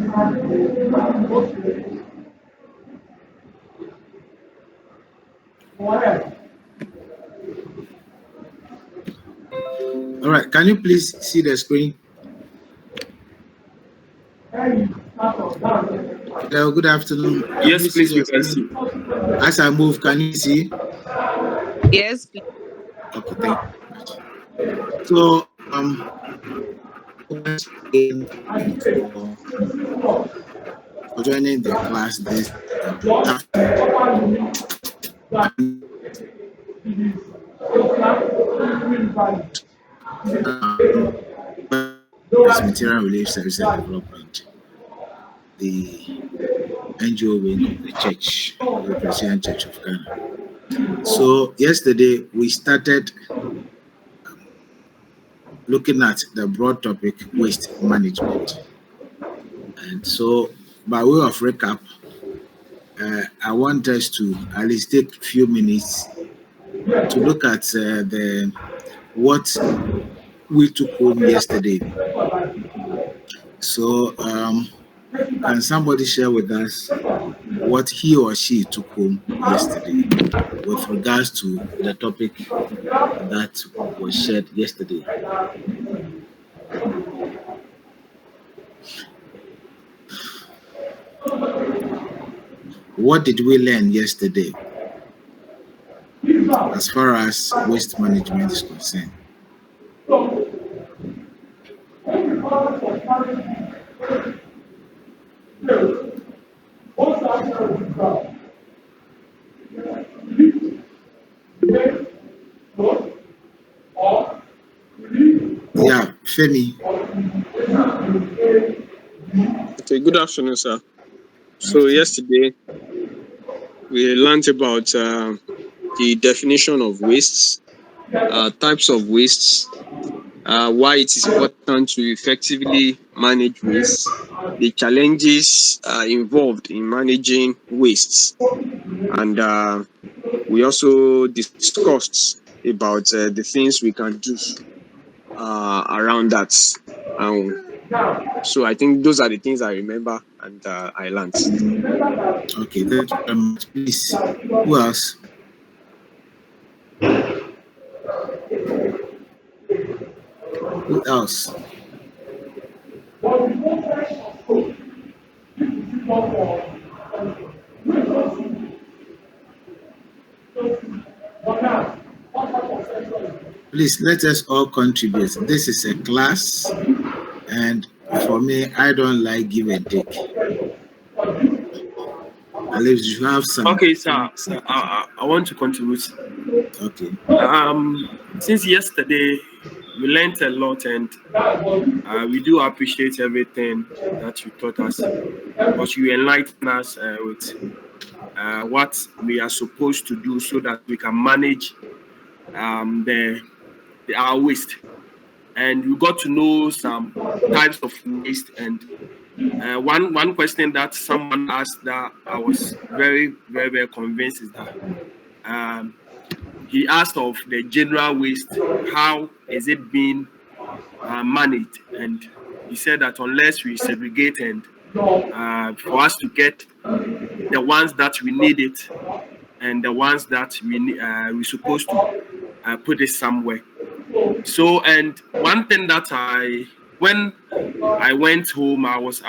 All right, can you please see the screen? Hello, good afternoon. Can you Yes, see please, we the can screen? see. As I move, can you see? Yes, please. Okay, thank you very much. So, once again, for joining the class this afternoon. Um, as Material Relief Service and Development, the NGO wing of the church, the Presbyterian Church of Ghana. So yesterday we started looking at the broad topic waste management. And so by way of recap, I want us to at least take a few minutes to look at what we took home yesterday. So can somebody share with us what he or she took home yesterday with regards to the topic that was shared yesterday? What did we learn yesterday as far as waste management is concerned? Yeah, Femi. Okay, good afternoon, sir. So yesterday we learned about the definition of wastes, types of wastes, why it is important to effectively manage waste, the challenges involved in managing wastes, and we also discussed about the things we can do around that. So I think those are the things I remember and I learned. Okay, thank you very much. Please, who else? Who else? Please let us all contribute. This is a class, and for me, I don't like give and take. At least you have some. Okay, sir. I want to contribute. Okay. Since yesterday, we learned a lot, and we do appreciate everything that you taught us. Because you enlightened us with what we are supposed to do so that we can manage our waste. And we got to know some types of waste. And one question that someone asked that I was very, very, very convinced is that he asked of the general waste, how is it being managed? And he said that unless we segregate and for us to get the ones that we need it and the ones that we're supposed to put it somewhere. So, and one thing that when I went home, I was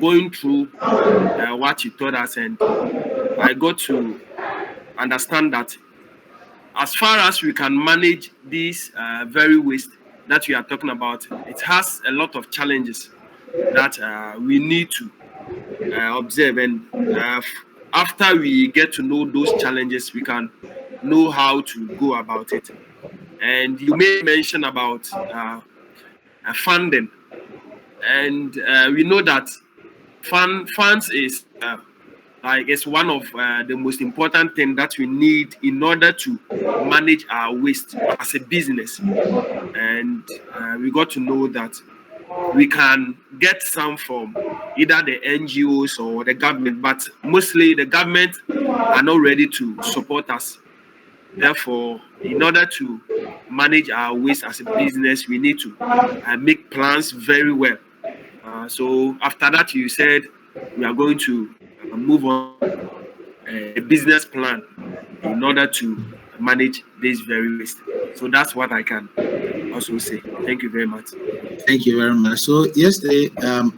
going through what he taught us, and I got to understand that as far as we can manage this very waste that we are talking about, it has a lot of challenges that we need to observe. And after we get to know those challenges, we can know how to go about it. And you made mention about funding, and we know that funds is like it's one of the most important thing that we need in order to manage our waste as a business. And we got to know that we can get some from either the NGOs or the government, but mostly the government are not ready to support us. Therefore, in order to manage our waste as a business, we need to make plans very well. So after that, you said we are going to move on to a business plan in order to manage this very waste. So that's what I can also say. Thank you very much. Thank you very much. So yesterday,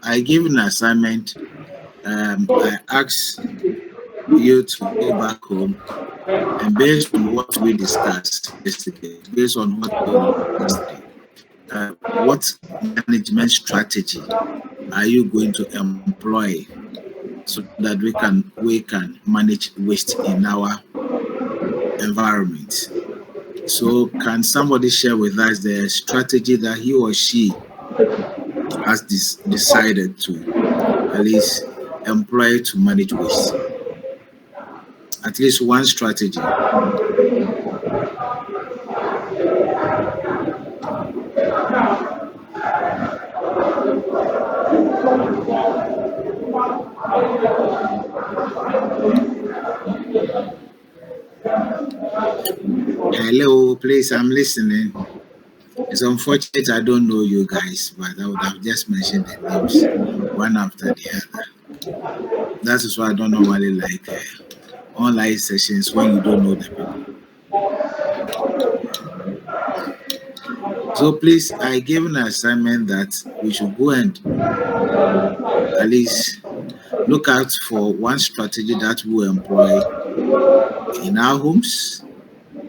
I gave an assignment. I asked you to go back home and based on what we discussed yesterday, based on what we know yesterday, what management strategy are you going to employ so that we can manage waste in our environment? So can somebody share with us the strategy that he or she has decided to at least employ to manage waste? At least one strategy. Hello, please, I'm listening. It's unfortunate I don't know you guys, but I would have just mentioned the names one after the other. That is why I don't normally like online sessions when you don't know the people. So please, I gave an assignment that we should go and at least look out for one strategy that we will employ in our homes,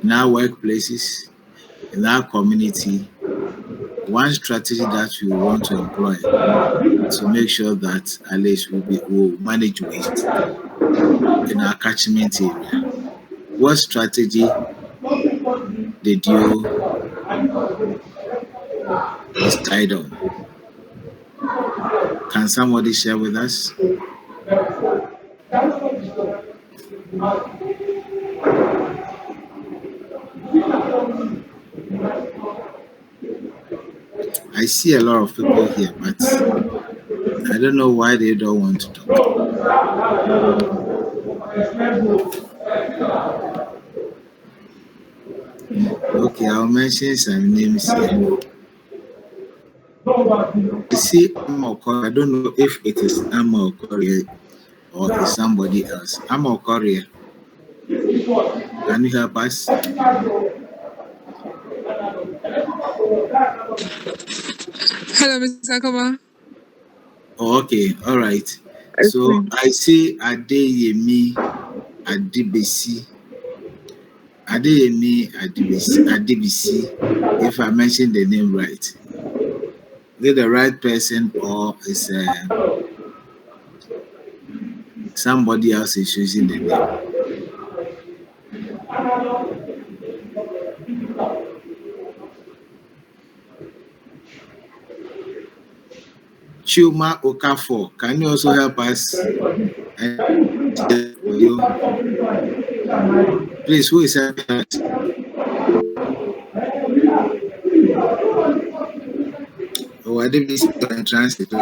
in our workplaces, in our community. One strategy that we want to employ to make sure that at least we'll manage waste in our catchment area. What strategy did you decide on? Can somebody share with us? I see a lot of people here, but I don't know why they don't want to talk. Okay, I'll mention some names here. I see Amma Okori. I don't know if it is Amma Okori or is somebody else. Amma Okori, can you help us? Hello, Mr. Koma. Oh, okay, all right. So Okay. I see Adeyemi Adibesi. Adibisi, if I mention the name right. Is it the right person or is somebody else is using the name? Chuma Okafor, can you also help us? And you, please, who is helping us? Oh, I didn't speak and translate.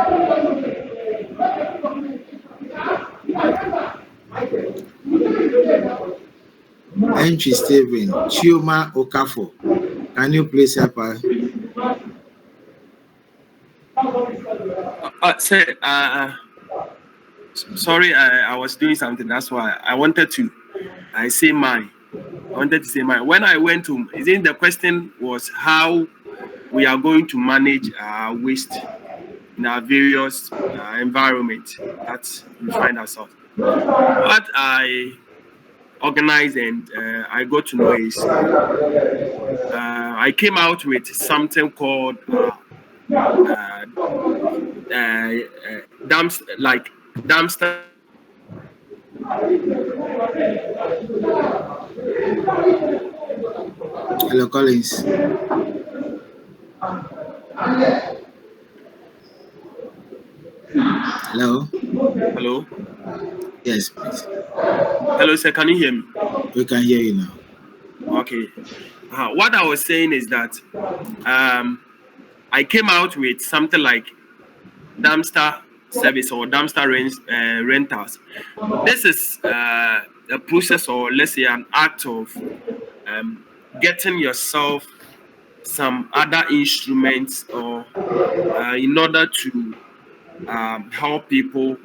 Entry Stephen, Chuma Okafor, can you please help us? Sir, sorry, I was doing something. That's why I wanted to. I say mine. I wanted to say mine. When I went to, I think the question was how we are going to manage waste in our various environments that we find ourselves. What I organized and I got to know is I came out with something called uh, dumpster. Hello, Collins. Hello? Hello, Yes, please. hello, sir. Can you hear me? We can hear you now. Okay. What I was saying is that um, I came out with something like dumpster service or dumpster rentals. This is a process, or let's say an act of getting yourself some other instruments or in order to help people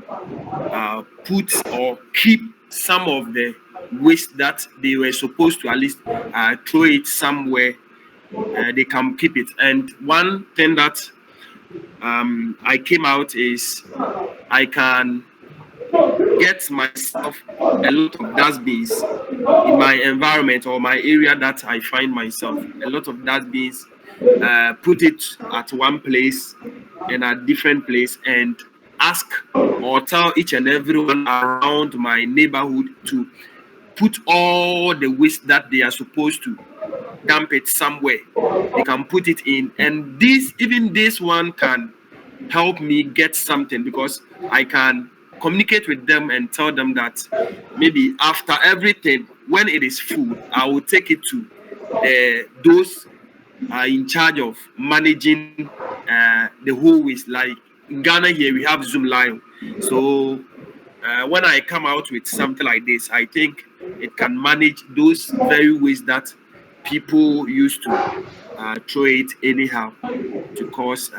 put or keep some of the waste that they were supposed to at least throw it somewhere. They can keep it. And one thing that I came out is I can get myself a lot of dustbins in my environment or my area that I find myself. A lot of dustbins, put it at one place and at different place, and ask or tell each and everyone around my neighborhood to put all the waste that they are supposed to dump it somewhere. They can put it in, and this one can help me get something because I can communicate with them and tell them that maybe after everything, when it is full, I will take it to those are in charge of managing the whole waste. Like in Ghana here, we have Zoom Lion. So when I come out with something like this, I think it can manage those very ways that people used to throw it anyhow to cause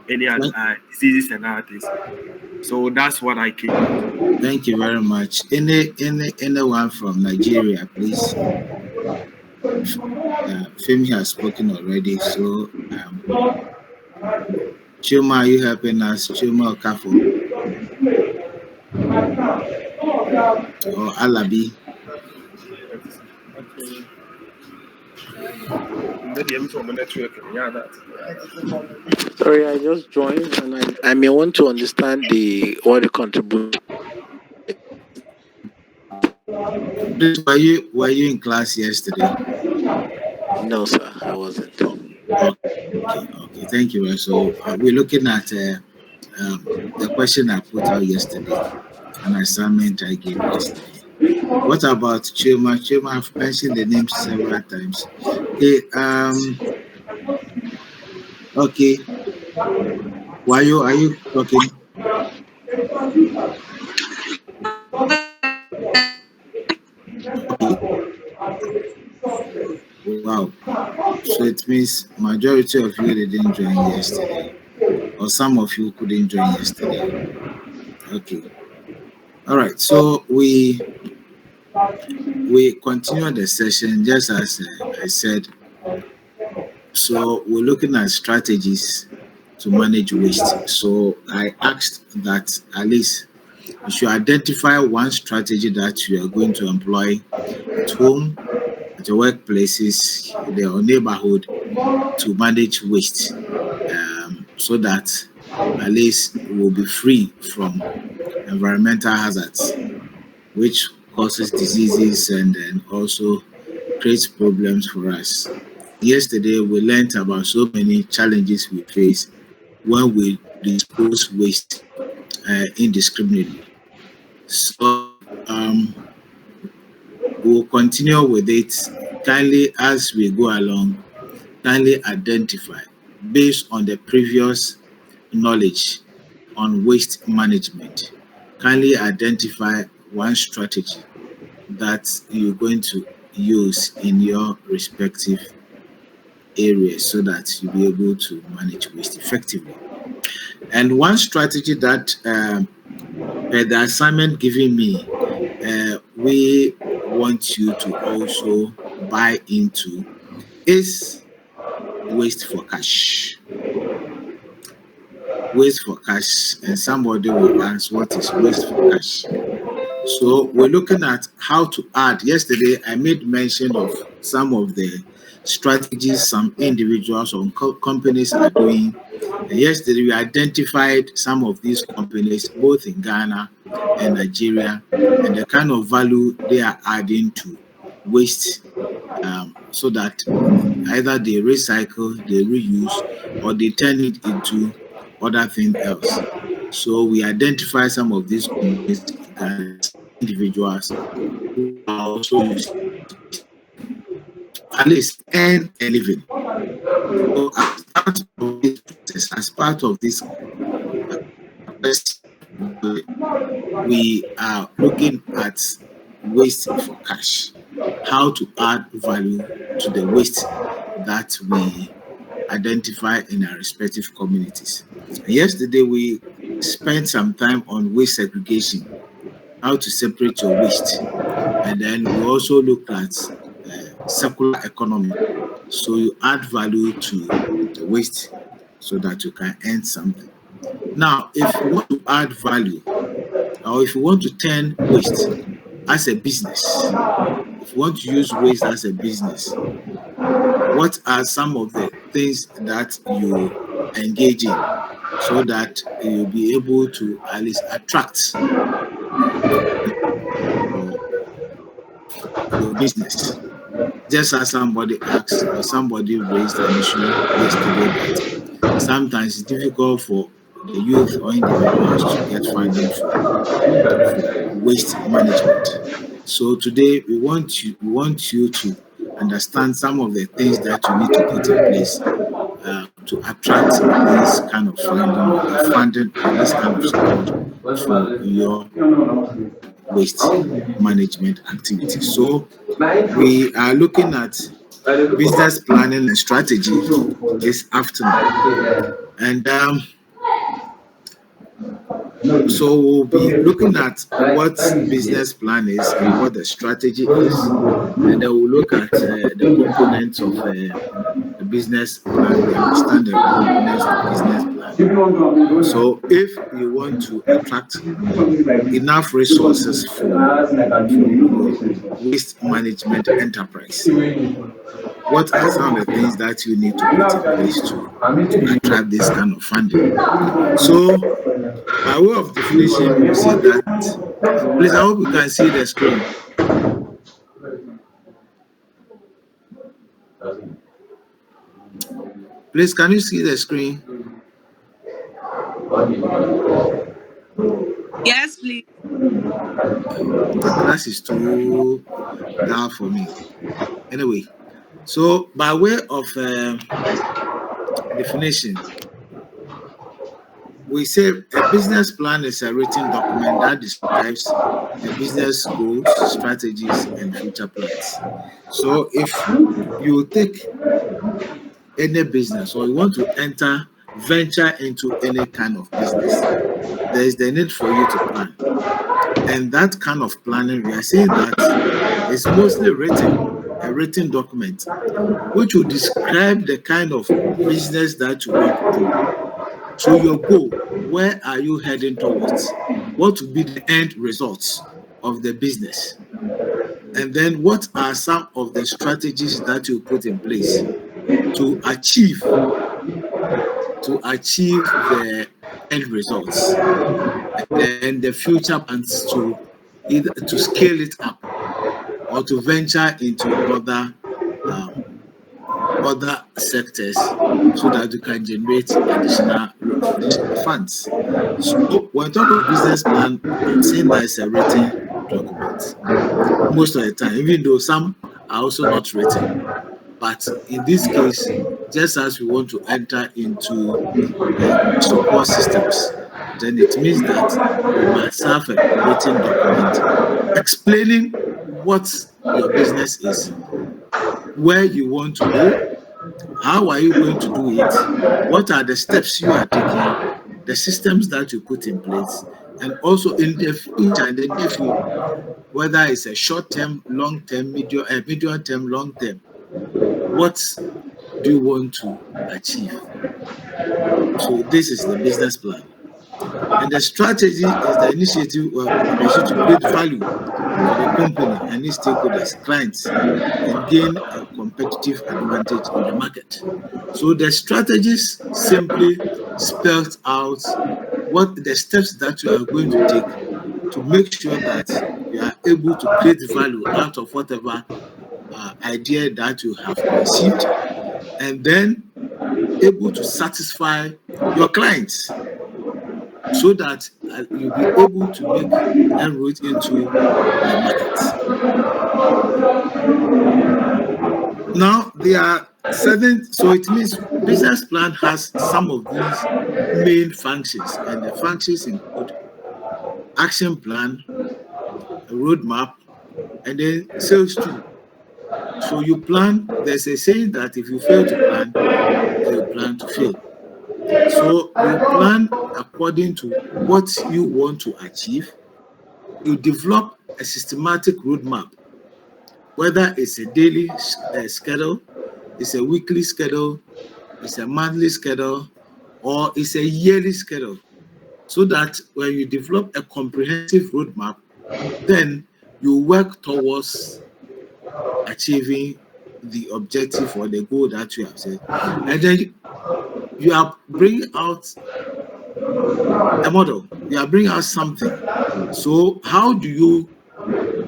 any Thank, diseases and other things. So that's what I came out. thank you very much. Anyone from Nigeria, please? Femi has spoken already, so Chuma, are you helping us? Chuma Okafo or Alabi? Okay. Maybe I'm from the network. Yeah, that. Sorry, I just joined and I may want to understand the what the contribute. Please, were you in class yesterday? No, sir, I wasn't. Okay. Thank you. So we're looking at the question I put out yesterday, an assignment I gave yesterday. What about Chuma? Chuma, I've mentioned the name several times. Okay. Okay. Why you are you talking? Okay. Wow. So it means majority of you didn't join yesterday, or some of you couldn't join yesterday. Okay. All right. So we continue the session just as I said. So we're looking at strategies to manage waste. So I asked that at least you should identify one strategy that you are going to employ at home, at your workplaces, your neighborhood to manage waste, so that at least we'll be free from environmental hazards, which causes diseases and then also creates problems for us. Yesterday, we learned about so many challenges we face when we dispose waste indiscriminately. So we'll continue with it. Kindly, as we go along, kindly identify, based on the previous knowledge on waste management, kindly identify one strategy that you're going to use in your respective areas so that you'll be able to manage waste effectively. And one strategy that the assignment given me, we want you to also buy into is waste for cash. Waste for cash, and somebody will ask, what is waste for cash? So we're looking at how to add. Yesterday, I made mention of some of the strategies some individuals or companies are doing. And yesterday, we identified some of these companies, both in Ghana and Nigeria, and the kind of value they are adding to waste, so that either they recycle, they reuse, or they turn it into other thing else. So we identify some of these companies in Ghana, some individuals who are also using to at least earn a living. So as part of this process, as part of this quest, we are looking at waste for cash, how to add value to the waste that we identify in our respective communities. Yesterday, we spent some time on waste segregation, how to separate your waste. And then we also looked at circular economy. So you add value to the waste so that you can earn something. Now, if you want to add value, or if you want to turn waste as a business, if you want to use waste as a business, what are some of the things that you engage in so that you'll be able to at least attract your, your business? Just as somebody asked or somebody raised an issue yesterday that sometimes it's difficult for the youth or individuals to get funding for waste management. So today we want you to understand some of the things that you need to put in place to attract this kind of funding or the funding or this kind of support for your waste management activity. So we are looking at business planning and strategy this afternoon. And so we'll be looking at what business plan is and what the strategy is. And then we'll look at the components of the business plan. We understand the components of business plan. So if you want to attract enough resources for your waste management enterprise, what are some of the things that you need to put in place to attract this kind of funding? So, by way of definition, we say that, please, I hope you can see the screen. Please, can you see the screen? Yes, please. The class is too dull for me. Anyway, so by way of definition, we say a business plan is a written document that describes the business goals, strategies, and future plans. So if you take any business or you want to venture into any kind of business, there is the need for you to plan. And that kind of planning, we are saying that is mostly written, a written document, which will describe the kind of business that you want to do. So your goal, where are you heading towards? What will be the end results of the business? And then what are some of the strategies that you put in place to achieve the end results? And then the future plans to either to scale it up or to venture into um, other sectors so that you can generate additional funds. So when talking of business plan, I'm saying that it's a written document most of the time, even though some are also not written. But in this case, just as we want to enter into support systems, then it means that you must have a written document explaining what your business is, where you want to go, how are you going to do it, what are the steps you are taking, the systems that you put in place, and also in the future, in the near future, whether it's a short term, long term, medium term, long term, what do you want to achieve? So this is the business plan. And the strategy is the initiative or pursuit to create value for the company and its stakeholders, clients, and gain a competitive advantage in the market. So the strategies simply spells out what the steps that you are going to take to make sure that you are able to create value out of whatever idea that you have conceived, and then able to satisfy your clients so that you'll be able to make inroads into the market. Now, there are certain, so it means business plan has some of these main functions, and the functions include action plan, a roadmap, and then sales tool. So you plan, there's a saying that if you fail to plan, then you plan to fail. So you plan according to what you want to achieve. You develop a systematic roadmap, whether it's a daily schedule, it's a weekly schedule, it's a monthly schedule, or it's a yearly schedule, so that when you develop a comprehensive roadmap, then you work towards achieving the objective or the goal that you have set. And then you are bringing out a model, you are bringing out something. So, how do you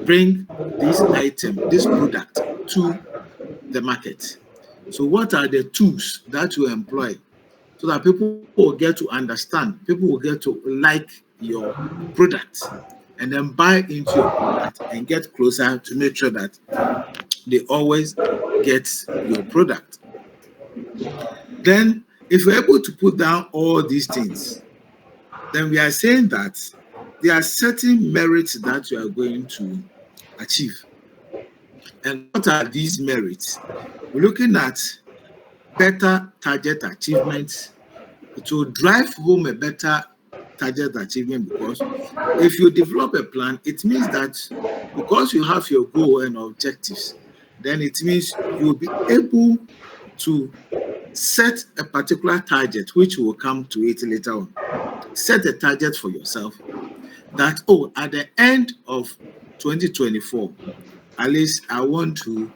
bring this item, this product to the market? So, what are the tools that you employ so that people will get to understand, people will get to like your product and then buy into your product and get closer to make sure that they always get your product? Then, if you're able to put down all these things, then we are saying that there are certain merits that you are going to achieve. And what are these merits? We're looking at better target achievements. It will drive home a better target achievement, because if you develop a plan, it means that because you have your goal and objectives, then it means you'll be able to set a particular target, which will come to it later on. Set a target for yourself that, oh, at the end of 2024, at least I want to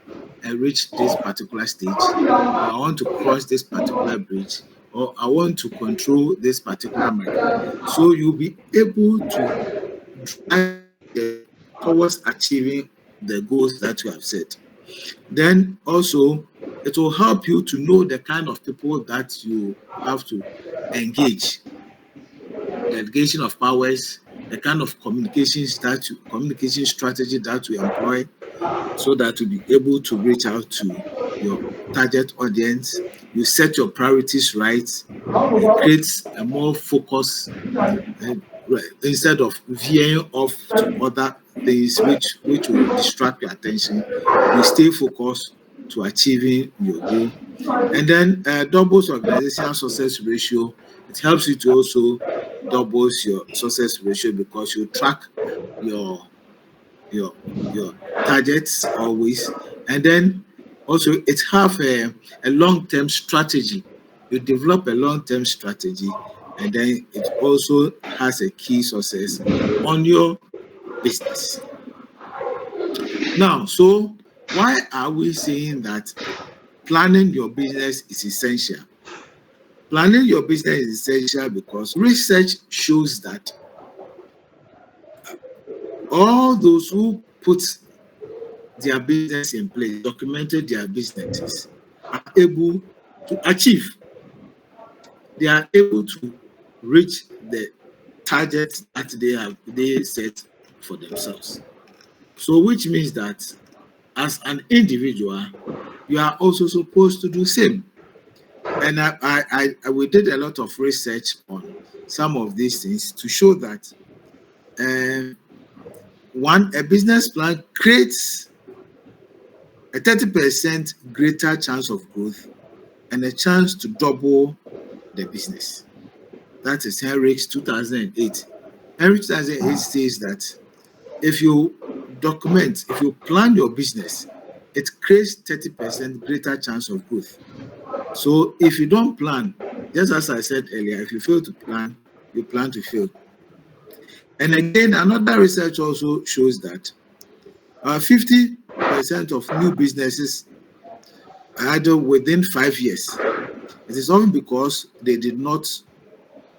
reach this particular stage, or I want to cross this particular bridge, or I want to control this particular market. So you'll be able to drive towards achieving the goals that you have set. Then also, it will help you to know the kind of people that you have to engage, delegation of powers, the kind of communication strategy that you employ, so that you'll be able to reach out to your target audience. You set your priorities right. You create a more focus, uh, instead of veering off to other things which will distract your attention. You stay focused to achieving your goal. And then doubles organizational success ratio. It helps you to also doubles your success ratio, because you track your your your targets always. And then also it have a long-term strategy. You develop a long-term strategy, and then it also has a key success on your business. Now, so why are we saying that planning your business is essential? Planning your business is essential because research shows that all those who put their business in place, documented their businesses, are able to achieve. They are able to reach the targets that they set for themselves. So, which means that as an individual, you are also supposed to do same. And we did a lot of research on some of these things to show that uh, a business plan creates a 30% greater chance of growth and a chance to double the business. That is Henrik's 2008. Henrik 2008 says that if you if you plan your business, it creates 30% greater chance of growth. So if you don't plan, just as I said earlier, if you fail to plan, you plan to fail. And again, another research also shows that 50% of new businesses are either within 5 years. It is often because they did not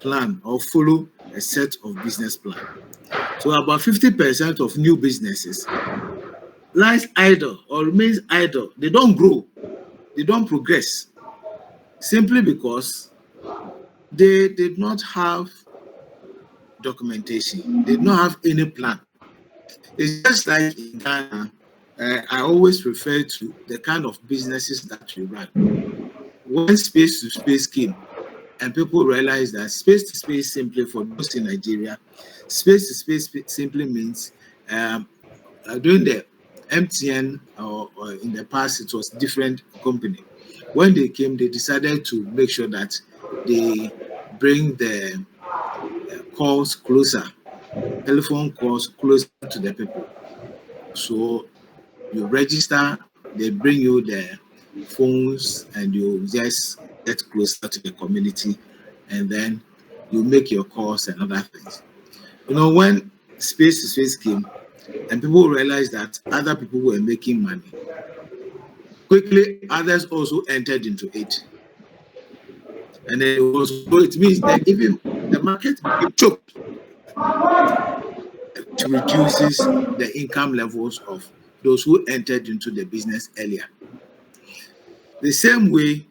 plan or follow a set of business plan. So about 50% of new businesses lies idle or remains idle. They don't grow, they don't progress, simply because they did not have documentation. They did not have any plan. It's just like in Ghana, I always refer to the kind of businesses that we run. When space to space came, and people realized that space to space simply, for those in Nigeria, space to space simply means during the MTN, or in the past it was different company. When they came, they decided to make sure that they bring the calls closer, telephone calls closer to the people. So you register, they bring you the phones, and you just get closer to the community, and then you make your calls and other things. When space to space came and people realized that other people were making money, quickly others also entered into it. And then so it means that even the market became choked, to reduces the income levels of those who entered into the business earlier. The same way,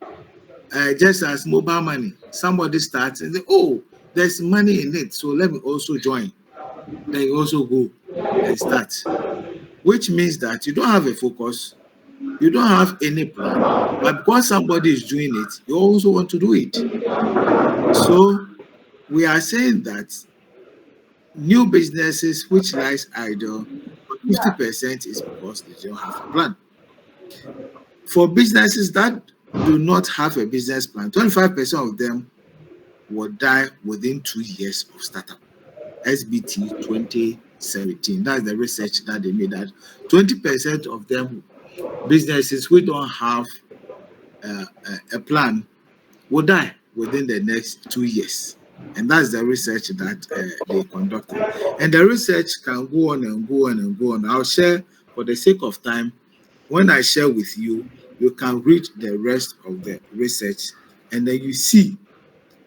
just as mobile money, somebody starts and say, "Oh, there's money in it, so let me also join." Then you also go and start, which means that you don't have a focus, you don't have any plan, but because somebody is doing it, you also want to do it. So we are saying that new businesses which lies idle, 50% is because they don't have a plan. For businesses that do not have a business plan, 25% of them will die within 2 years of startup. SBT 2017. That's the research that they made, that 20% of them businesses who don't have a plan will die within the next 2 years. And that's the research that they conducted. And the research can go on and go on and go on. I'll share, for the sake of time, when I share with you, you can read the rest of the research, and then you see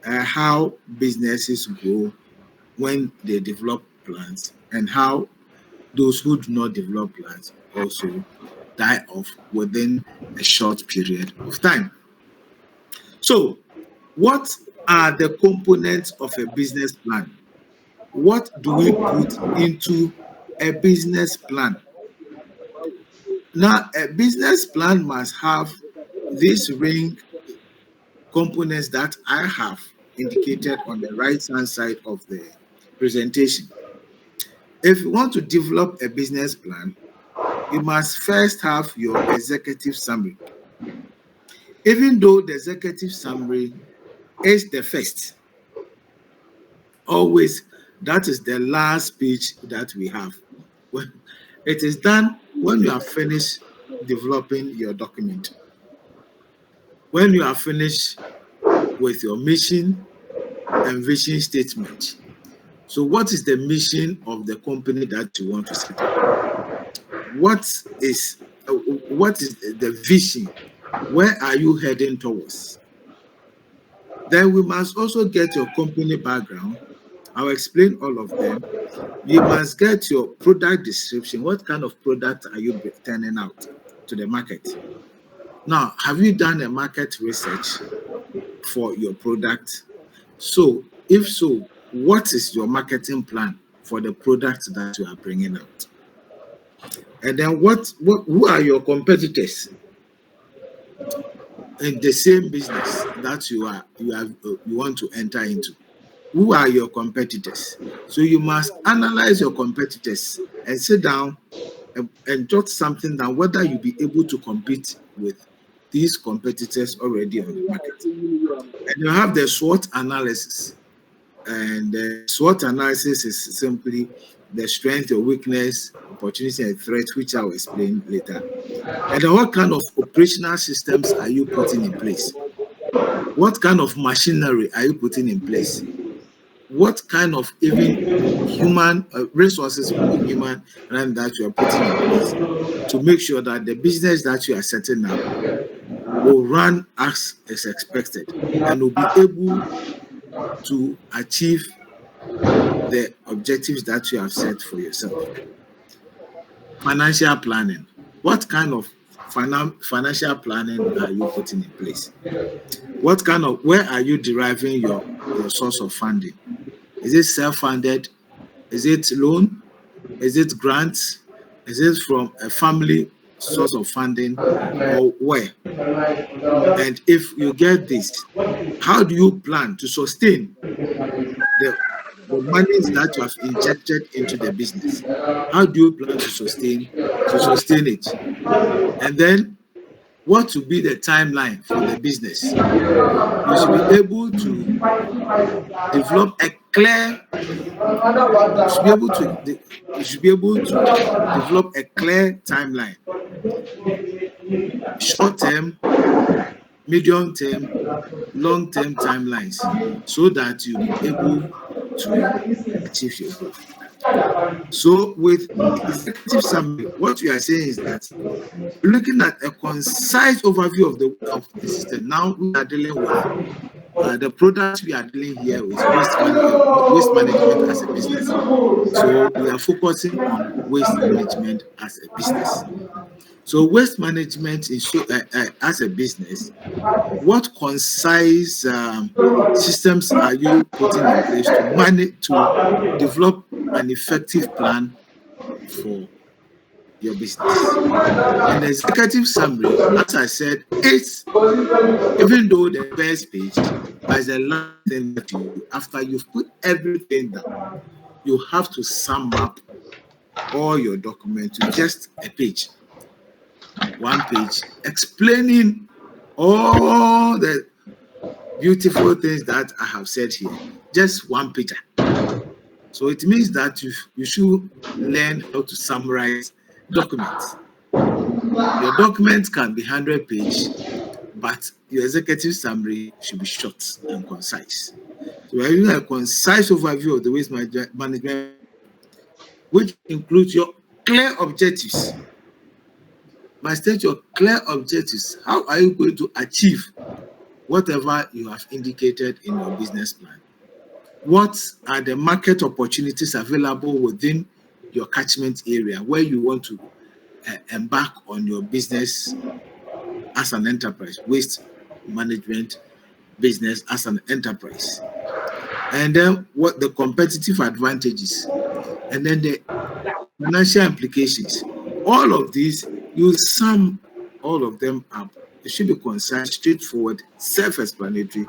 how businesses grow when they develop plans, and how those who do not develop plans also die off within a short period of time. So, what are the components of a business plan? What do we put into a business plan? Now, a business plan must have these ring components that I have indicated on the right hand side of the presentation. If you want to develop a business plan, you must first have your executive summary. Even though the executive summary is the first, always that is the last page that we have. When it is done, when you are finished developing your document, when you are finished with your mission and vision statement. So, what is the mission of the company that you want to set up? What is the vision? Where are you heading towards? Then we must also get your company background. I'll explain all of them. You must get your product description. What kind of product are you turning out to the market? Now, have you done a market research for your product? So, if so, what is your marketing plan for the product that you are bringing out? And then who are your competitors in the same business that you want to enter into? Who are your competitors? So you must analyze your competitors and sit down and jot something down, whether you'll be able to compete with these competitors already on the market. And you have the SWOT analysis. And the SWOT analysis is simply the strength, your weakness, opportunity, and threat, which I will explain later. And then what kind of operational systems are you putting in place? What kind of machinery are you putting in place? What kind of even human resources, human, and that you are putting in place to make sure that the business that you are setting up will run as is expected and will be able to achieve the objectives that you have set for yourself. Financial planning. What kind of financial planning are you putting in place? Where are you deriving your source of funding? Is it self-funded? Is it loan? Is it grants? Is it from a family source of funding, or where? And if you get this, how do you plan to sustain the monies that you have injected into the business? How do you plan to sustain it? And then what will be the timeline for the business. You should be able to develop a clear. You should be able to. You should be able to develop a clear timeline, short term, medium term, long term timelines, so that you'll be able to achieve your goal. So, with executive summary, what we are saying is that looking at a concise overview of the system. Now we are dealing with the product we are dealing here with waste management as a business. So we are focusing on waste management as a business. So waste management is as a business. What concise systems are you putting in place to manage to develop an effective plan for your business? And the executive summary, as I said, it's even though the first page, but the last thing that you do after you've put everything down, you have to sum up all your document to just a page, one page, explaining all the beautiful things that I have said here. Just one page. So it means that you should learn how to summarize documents. Your documents can be 100-page, but your executive summary should be short and concise. So we're using a concise overview of the waste management, which includes your clear objectives. Must state your clear objectives. How are you going to achieve whatever you have indicated in your business plan? What are the market opportunities available within your catchment area where you want to embark on your business as an enterprise, waste management business as an enterprise? And then what the competitive advantages, and then the financial implications. All of these, you sum all of them up. It should be concise, straightforward, self-explanatory,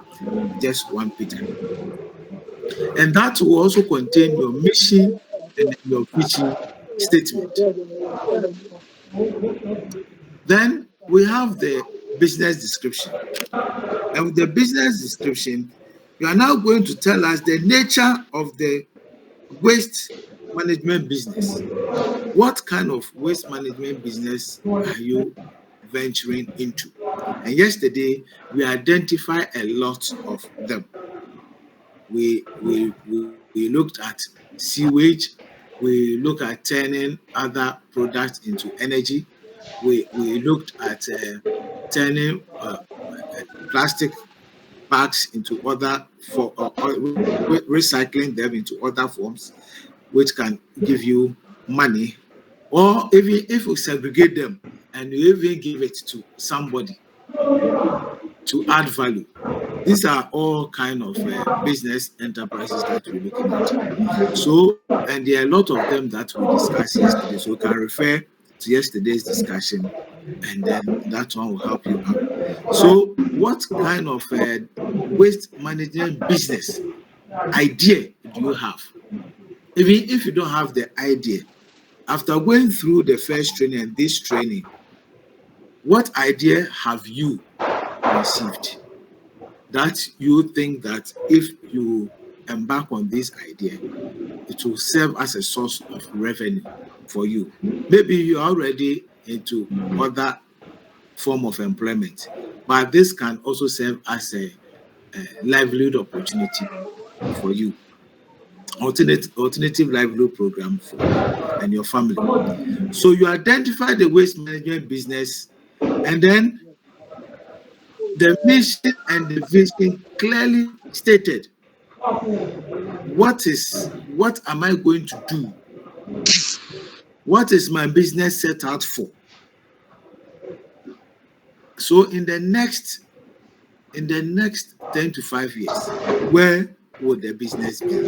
just one page. And that will also contain your mission and your vision statement. Then we have the business description. And with the business description, you are now going to tell us the nature of the waste management business. What kind of waste management business are you venturing into? And yesterday, we identified a lot of them. We looked at sewage. We looked at turning other products into energy. We looked at turning plastic bags into other recycling them into other forms, which can give you money. Or even if we segregate them and you even give it to somebody to add value. These are all kind of business enterprises that we're looking at. So, and there are a lot of them that we discussed yesterday. So you can refer to yesterday's discussion, and then that one will help you out. So, what kind of waste management business idea do you have? Even if you don't have the idea, after going through the first training and this training, what idea have you conceived that you think that if you embark on this idea, it will serve as a source of revenue for you? Maybe you're already into other form of employment, but this can also serve as a livelihood opportunity for you, alternative livelihood program for you and your family. So you identify the waste management business, and then the mission and the vision clearly stated. What am I going to do? What is my business set out for? So in the next 10 to 5 years, where would the business be?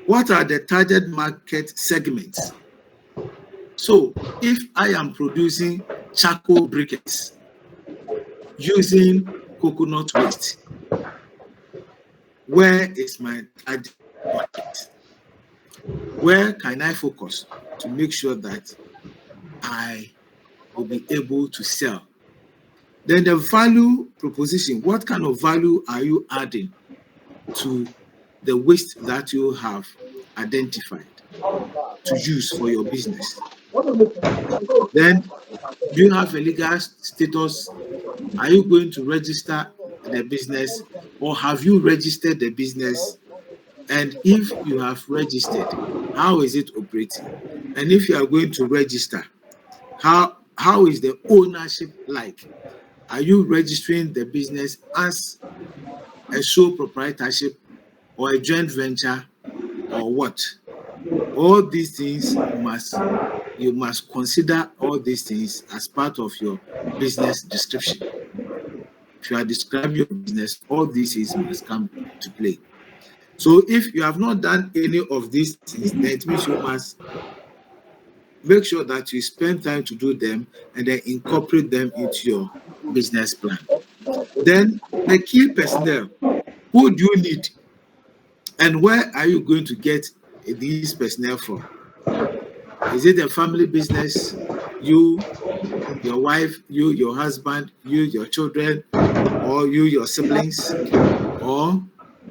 What are the target market segments? So if I am producing charcoal briquettes using coconut waste, where is my target market? Where can I focus to make sure that I will be able to sell Then the value proposition, what kind of value are you adding to the waste that you have identified to use for your business? Then, do you have a legal status? Are you going to register the business, or have you registered the business? And if you have registered, how is it operating? And if you are going to register, how is the ownership like? Are you registering the business as a sole proprietorship or a joint venture or what? All these things you must consider all these things as part of your business description. If you are describing your business, all these things must come to play. So if you have not done any of these things, then it means you must make sure that you spend time to do them and then incorporate them into your business plan. Then the key personnel, who do you need and where are you going to get these personnel from? Is it a family business? You, your wife, you, your husband, you, your children, or you, your siblings? Or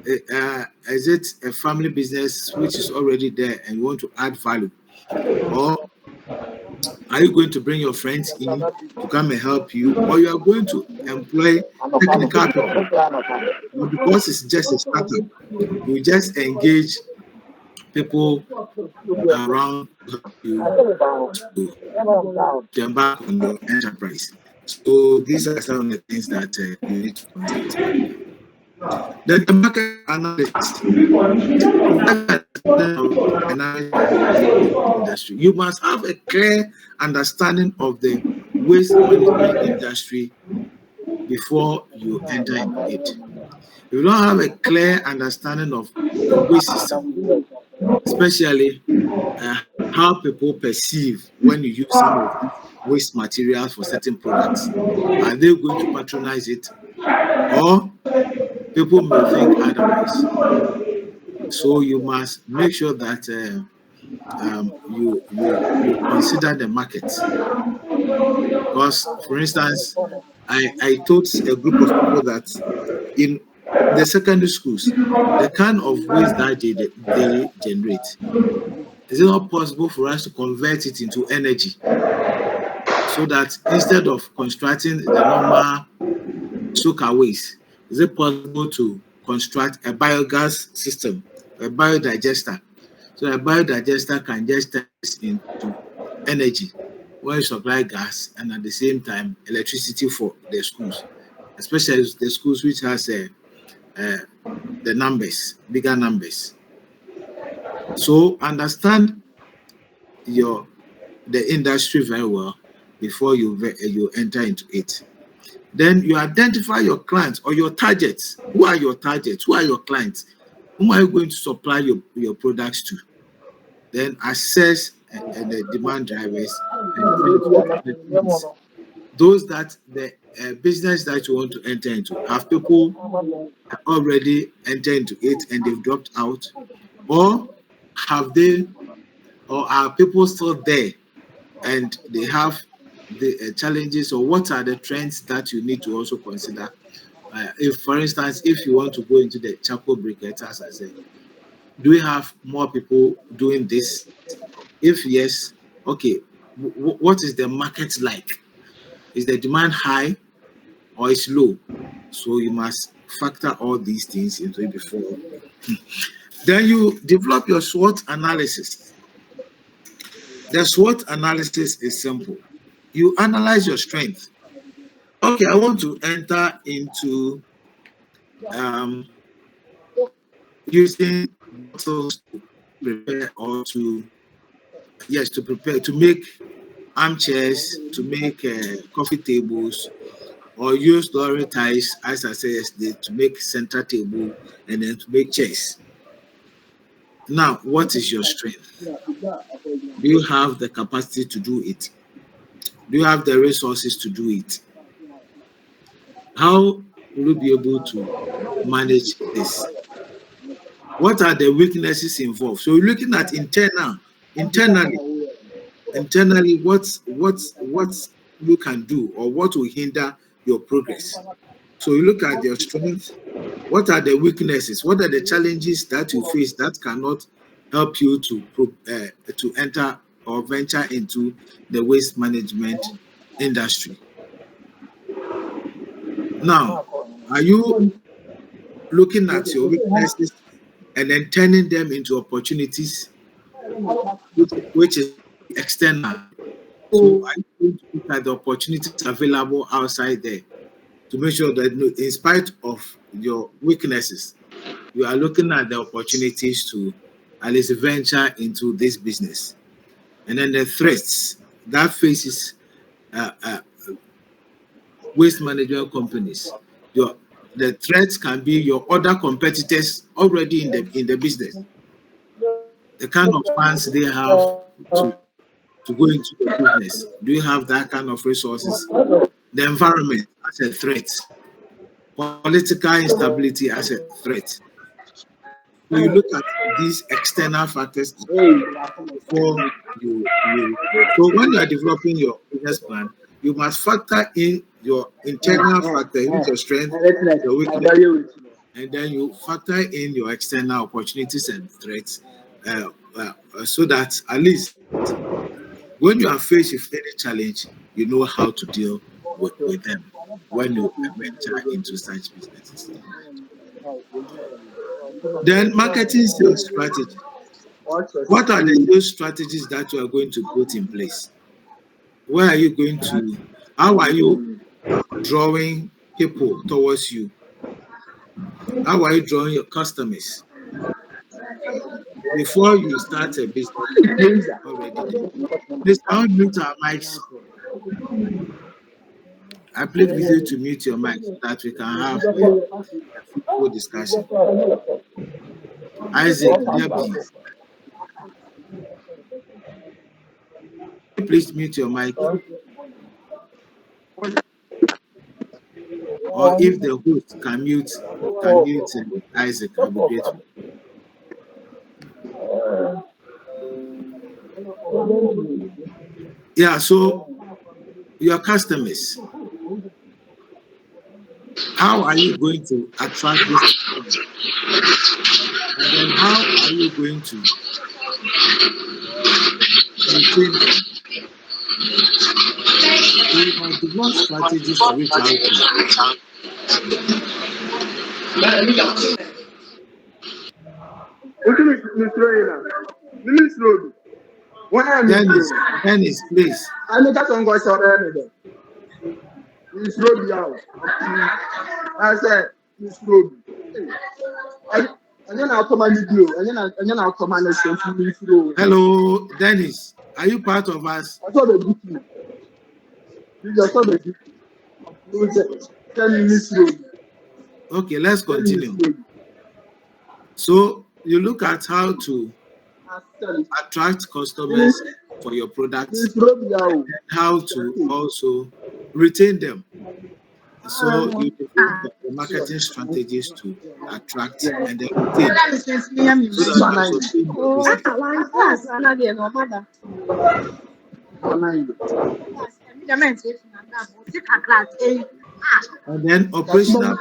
is it a family business which is already there and you want to add value? Or are you going to bring your friends in to come and help you? Or you are going to employ technical people? Or because it's just a startup, you just engage people around to help you to embark on your enterprise. So these are some of the things that you need to consider. Then the market analysis. You have an understanding of the dynamics of the waste industry. You must have a clear understanding of the waste management industry before you enter into it. If you don't have a clear understanding of the waste system, especially how people perceive when you use some of these waste materials for certain products, are they going to patronize it, or people may think otherwise? So you must make sure that you consider the market. Because, for instance, I told a group of people that in the secondary schools, the kind of waste that they generate, is it not possible for us to convert it into energy so that instead of constructing the normal soakaways, is it possible to construct a biogas system, a biodigester? So a biodigester can just turn this into energy when you supply gas and at the same time electricity for the schools, especially the schools which has uh, the numbers, bigger numbers. So understand your the industry very well before you enter into it. Then you identify your clients or your targets. Who are your targets? Who are your clients? Whom are you going to supply your products to? Then assess the demand drivers and identify the needs. Those that the business that you want to enter into, have people already entered into it and they've dropped out, or have they, or are people still there and they have the challenges, or what are the trends that you need to also consider? If, for instance, if you want to go into the charcoal briquettes, as I said, do we have more people doing this? If yes, okay, what is the market like? Is the demand high or is low? So you must factor all these things into it before. Then you develop your SWOT analysis. The SWOT analysis is simple. You analyze your strength. Okay, I want to enter into um, using bottles to prepare or to yes to prepare to make armchairs, to make coffee tables, or use lorry ties, as I said yesterday, to make center table and then to make chairs. Now, what is your strength? Do you have the capacity to do it? Do you have the resources to do it? How will you be able to manage this? What are the weaknesses involved? So you're looking at internally, internally, what you can do or what will hinder your progress. So you look at your strengths. What are the weaknesses? What are the challenges that you face that cannot help you to enter or venture into the waste management industry? Now, are you looking at your weaknesses and then turning them into opportunities, which is external? So, are you going to look at the opportunities available outside there to make sure that in spite of your weaknesses, you are looking at the opportunities to at least venture into this business? And then the threats that faces uh, uh, waste management companies. Your The threats can be your other competitors already in the business. The kind of funds they have to go into the business. Do you have that kind of resources? The environment as a threat, political instability as a threat. So you look at these external factors before so when you are developing your business plan, you must factor in your internal factor, which is your strength, your weakness, and then you factor in your external opportunities and threats, uh, so that at least when you are faced with any challenge, you know how to deal with them when you venture into such businesses. Then marketing sales strategy. What are the sales strategies that you are going to put in place? Where are you going to? How are you drawing people towards you? How are you drawing your customers? Before you start a business, already there. Please, I want mute our mics. I plead with you to mute your mic so that we can have a fruitful discussion. Isaac, Debbie, please mute your mic. Or if the host can mute Isaac, I'll be grateful. Yeah, so your customers, how are you going to attract this? And then how are you going to retain them? So you must develop strategies to reach out to. Dennis, Dennis, please. Hello, Dennis. Are you part of us? Okay, let's continue. So you look at how to attract customers for your products and how to also retain them. So you develop the marketing strategies to attract and then retain so that you sustain your business. And then operational,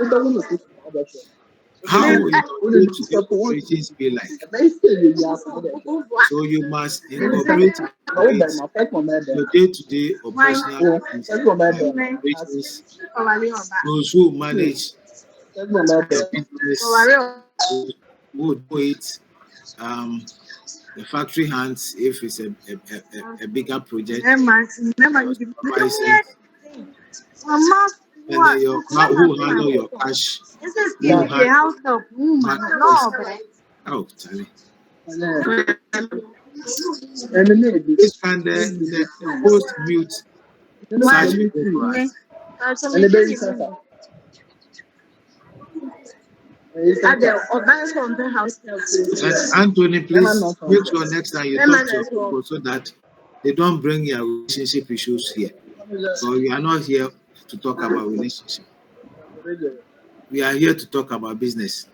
how will your day-to-day operations be like? So you must incorporate it your day-to-day operational operations. Those who manage the business, those who do it, the factory hands if it's a bigger project, your supervisors, and then who handle your cash, who handle marketers. Oh, Charlie. Please can the host mute such people for us. And Anthony, please make sure next time you talk to your people so that they don't bring your relationship issues here. So we are not here to talk about relationship. We are here to talk about business.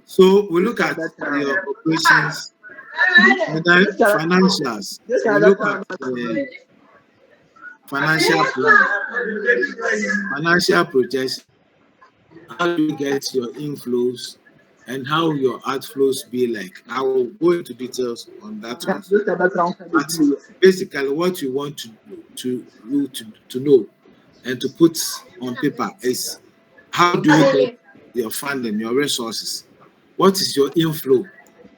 So we look at your operations and then financials. We look at the financial plan, financial projection. How do you get your inflows and how your outflows be like? I will go into details on that also. But basically, what you want to know and to put on paper is how do you get your funding, your resources? What is your inflow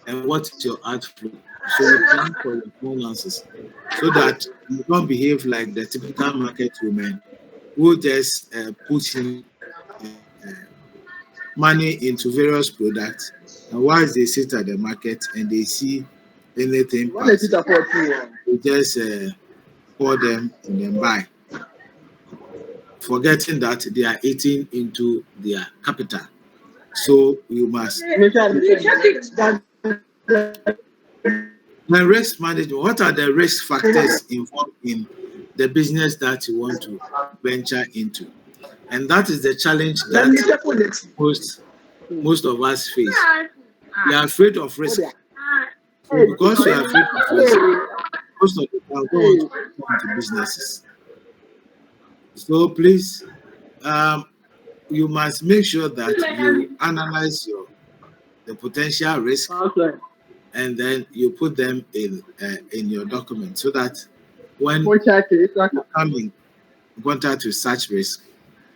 and what is your outflow? So you plan for your finances so that you don't behave like the typical market woman who just puts in uh, uh, money into various products, and once they sit at the market and they see anything passing, they just pour them and then buy, forgetting that they are eating into their capital. So you must. Then risk management. What are the risk factors involved in the business that you want to venture into? And that is the challenge that most most of us face. We are afraid of risk. So because we are afraid of risk, most of the time don't want to go into businesses. So please, um, you must make sure that you analyze the potential risk and then you put them in your document so that when you come in contact with such risk,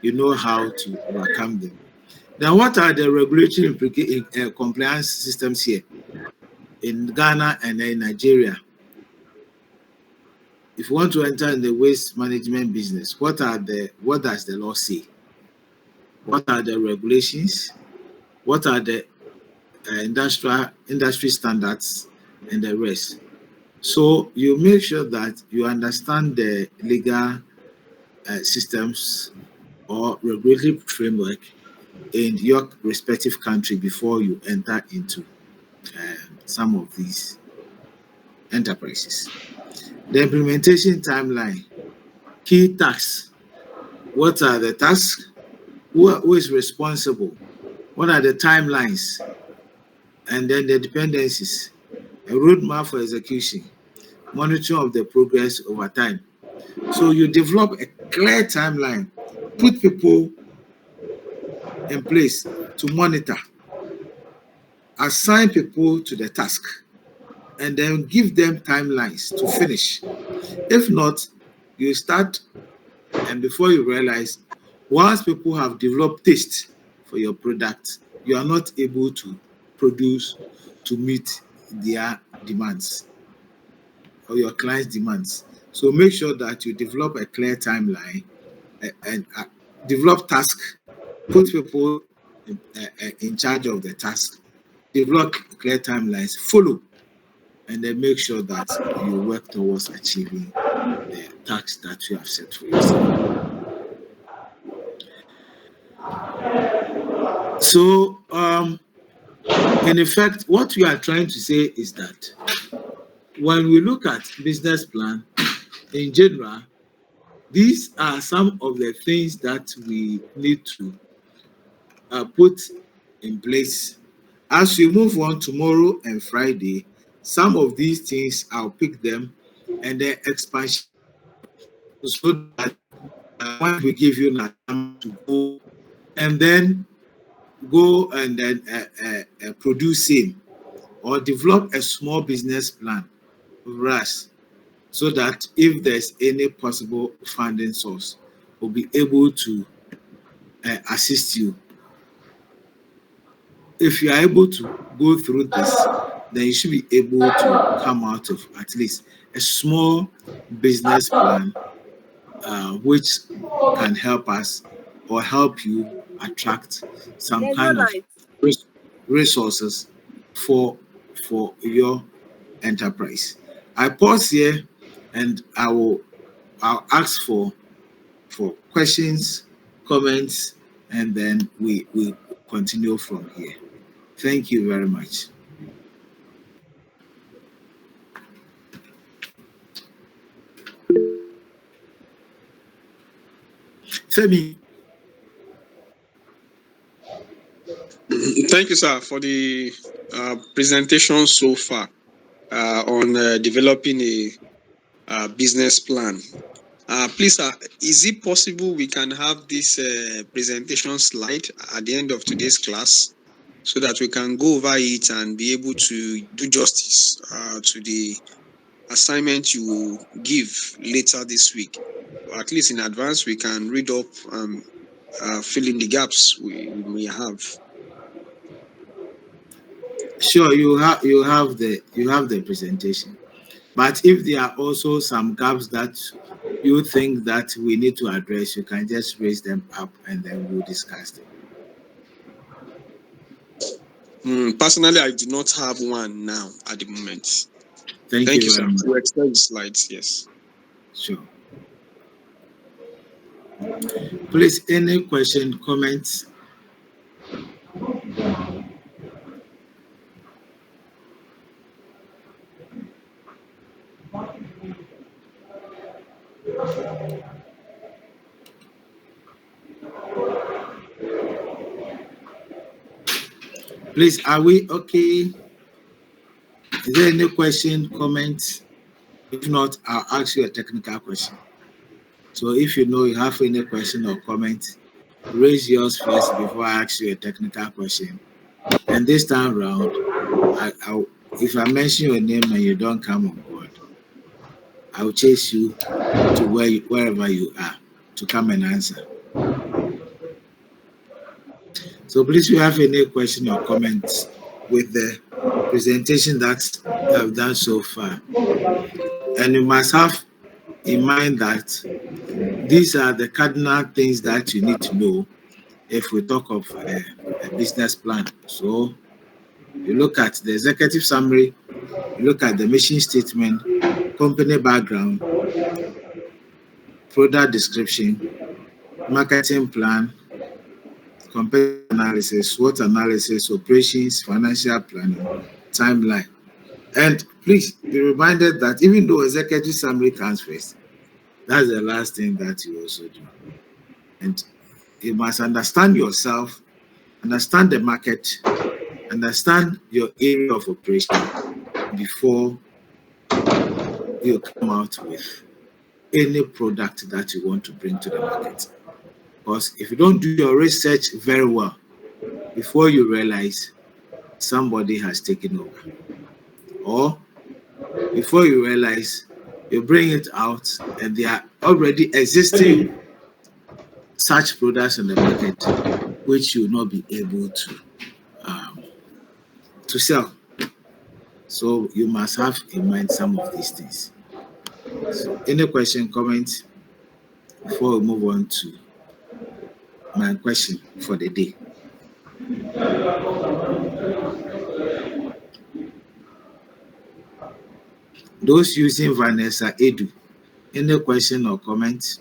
you know how to overcome them. Then, what are the regulatory compliance systems here in Ghana and in Nigeria? If you want to enter in the waste management business, what does the law say? What are the regulations? What are the industry standards and the rest? So you make sure that you understand the legal systems or regulatory framework in your respective country before you enter into some of these enterprises. The implementation timeline, key tasks. What are the tasks? Who is responsible? What are the timelines? And then the dependencies, a roadmap for execution, monitoring of the progress over time. So you develop a clear timeline, put people in place to monitor, assign people to the task, and then give them timelines to finish. If not, you start, and before you realize, once people have developed taste for your product, you are not able to produce to meet their demands or your client's demands. So make sure that you develop a clear timeline and develop task, put people in charge of the task, develop clear timelines, follow, and then make sure that you work towards achieving the task that you have set for yourself. So, in effect, what we are trying to say is that when we look at business plan in general, these are some of the things that we need to put in place. As we move on tomorrow and Friday, some of these things I'll pick them and then expansion so that when we give you an time to go and then go and then produce same or develop a small business plan for us so that if there's any possible funding source, we'll be able to assist you. If you are able to go through this, then you should be able to come out of at least a small business plan, which can help us or help you attract some There's no kind of light. resources for your enterprise. I pause here and I'll ask for questions, comments, and then we continue from here. Thank you very much. Femi. Thank you, sir, for the presentation so far on developing a business plan. Please, sir, is it possible we can have this presentation slide at the end of today's class so that we can go over it and be able to do justice to the assignment you will give later this week? Or at least in advance, we can read up, fill in the gaps we may have. Sure, you have the presentation. But if there are also some gaps that you think that we need to address, you can just raise them up and then we'll discuss them. Personally, I do not have one now at the moment. Thank Thank you, you sir. very much. We'll extend the slides, yes. Sure. Please, any question, comments? Please, are we okay? Is there any question, comments? If not, I'll ask you a technical question. So if you know you have any question or comment, raise yours first before I ask you a technical question. And this time around, if I mention your name and you don't come on board, I'll chase you to wherever you are to come and answer. So please, if you have any question or comments with the presentation that I've done so far, and you must have in mind that these are the cardinal things that you need to know if we talk of a business plan. So you look at the executive summary, you look at the mission statement, company background, product description, marketing plan, competitor analysis, SWOT analysis, operations, financial planning, timeline. And please be reminded that even though executive summary comes first, that's the last thing that you also do. And you must understand yourself, understand the market, understand your area of operation before you come out with any product that you want to bring to the market. Because if you don't do your research very well, before you realize somebody has taken over, or before you realize you bring it out and there are already existing such products in the market which you will not be able to sell. So you must have in mind some of these things. So any question, comments before we move on to my question for the day? Those using Vanessa Edu, any question or comment?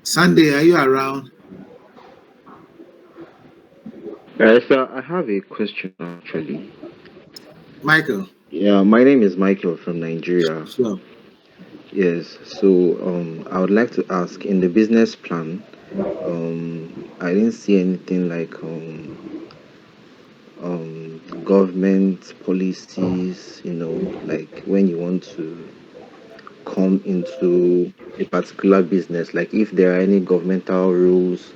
Sunday, are you around? Sir, I have a question actually. Michael? Yeah, my name is Michael from Nigeria. Sure. Yes, so I would like to ask in the business plan, I didn't see anything like government policies, like when you want to come into a particular business, like if there are any governmental rules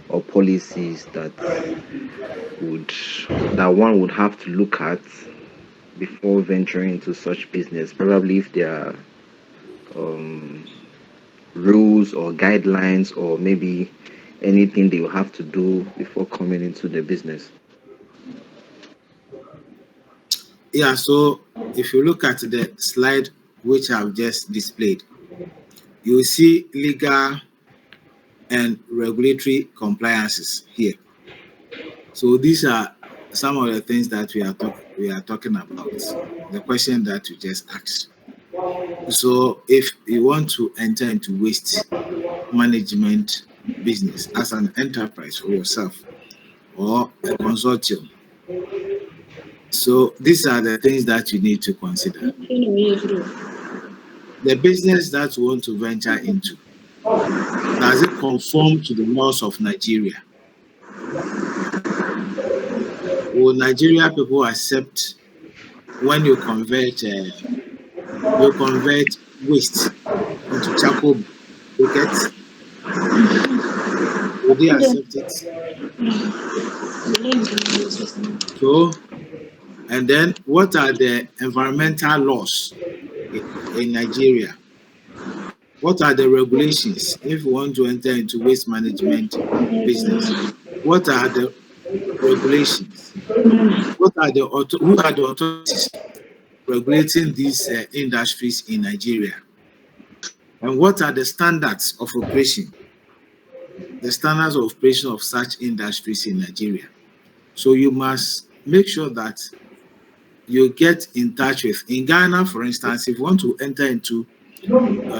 or policies would that one would have to look at before venturing into such business, probably if there are rules or guidelines or maybe anything they will have to do before coming into the business. Yeah, so if you look at the slide which I've just displayed, you will see legal and regulatory compliances here. So these are some of the things that we are talking about, the question that you just asked. So if you want to enter into waste management business as an enterprise for yourself or a consortium, So these are the things that you need to consider. The business that you want to venture into, does it conform to the laws of Nigeria? Will Nigeria people accept when you convert waste into charcoal briquettes? Will they accept it? So, and then what are the environmental laws in Nigeria? What are the regulations if you want to enter into waste management business? What are the regulations? What are who are the authorities regulating these industries in Nigeria? And what are the standards of operation? The standards of operation of such industries in Nigeria. So you must make sure that you get in touch with. In Ghana, for instance, if you want to enter into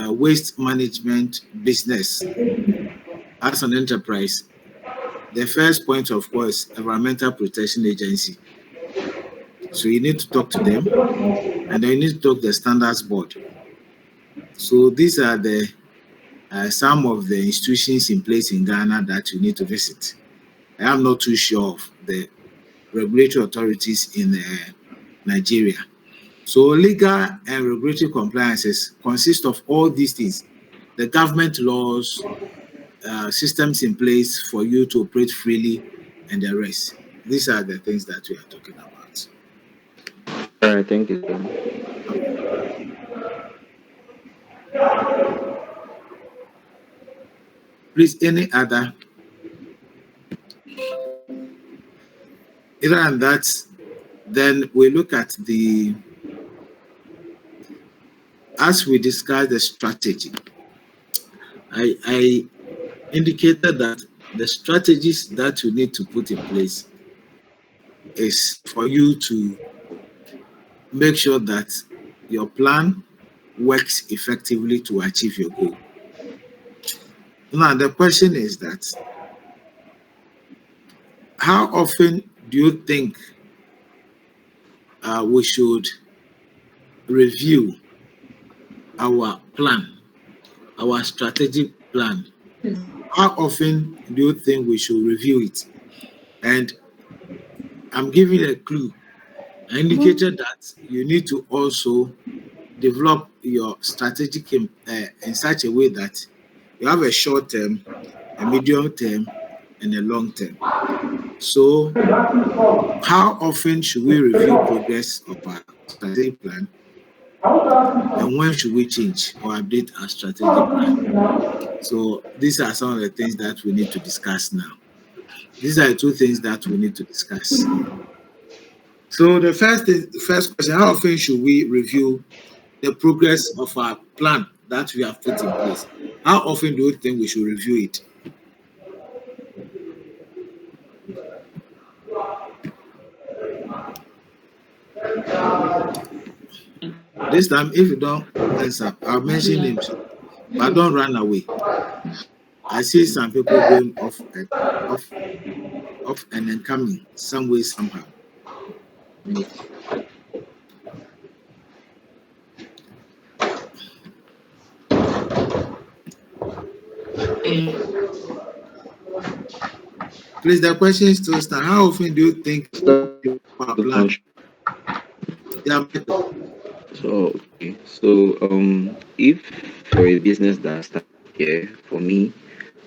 waste management business as an enterprise, the first point, of course, Environmental Protection Agency. So you need to talk to them, and then you need to talk to the Standards Board. So these are the some of the institutions in place in Ghana that you need to visit. I am not too sure of the regulatory authorities in Nigeria. So legal and regulatory compliances consist of all these things: the government laws, systems in place for you to operate freely, and the rest. These are the things that we are talking about. All right, thank you, sir. Please, any other? Other than that, then we look at as we discuss the strategy. I indicated that the strategies that you need to put in place is for you to make sure that your plan works effectively to achieve your goal. Now, the question is that how often do you think we should review our plan, our strategic plan? How often do you think we should review it? And I'm giving a clue. I indicated that you need to also develop your strategic in such a way that you have a short term, a medium term, and a long term. So, how often should we review progress of our strategic plan, and when should we change or update our strategic plan? So, these are some of the things that we need to discuss now. These are the two things that we need to discuss. So, the first question: how often should we review the progress of our plan that we have put in place? How often do you think we should review it? This time, if you don't answer, I'll mention names, but don't run away. I see some people going off, off and then coming some way, somehow. Please, the question still stands. How often do you think Start our to plan? contribute. Yeah, Michael. So okay, so if for a business that starts here, for me,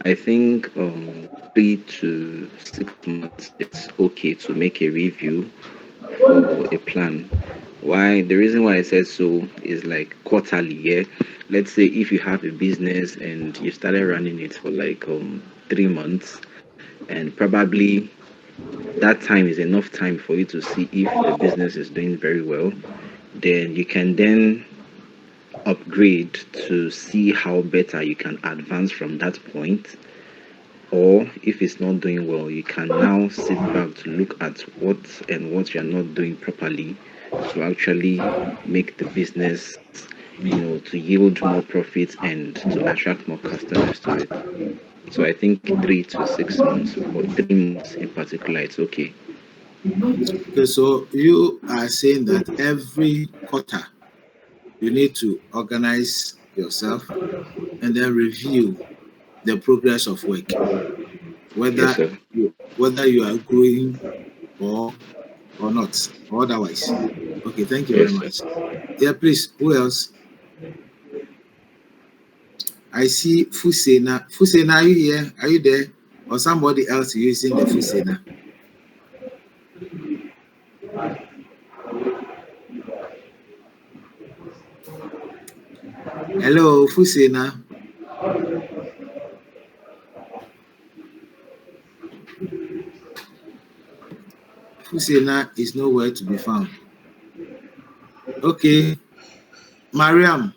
I think 3 to 6 months it's okay to make a review for a plan. Why? The reason why I said so is like quarterly. Yeah, let's say if you have a business and you started running it for like 3 months, and probably that time is enough time for you to see if the business is doing very well, then you can then upgrade to see how better you can advance from that point. Or if it's not doing well, you can now sit back to look at what you're not doing properly to actually make the business, to yield more profits and to attract more customers to it. So I think 3 to 6 months, for 3 months in particular, it's okay. Okay, so you are saying that every quarter you need to organize yourself and then review the progress of work, Yes, whether sir. you are growing or not, or otherwise. Okay, thank you very Yes, sir. much. Yeah, please. Who else? I see Fusena. Fusena, are you here? Are you there? Or somebody else using the Fusena? Hello, Fusena. Fusena is nowhere to be found. Okay, Mariam.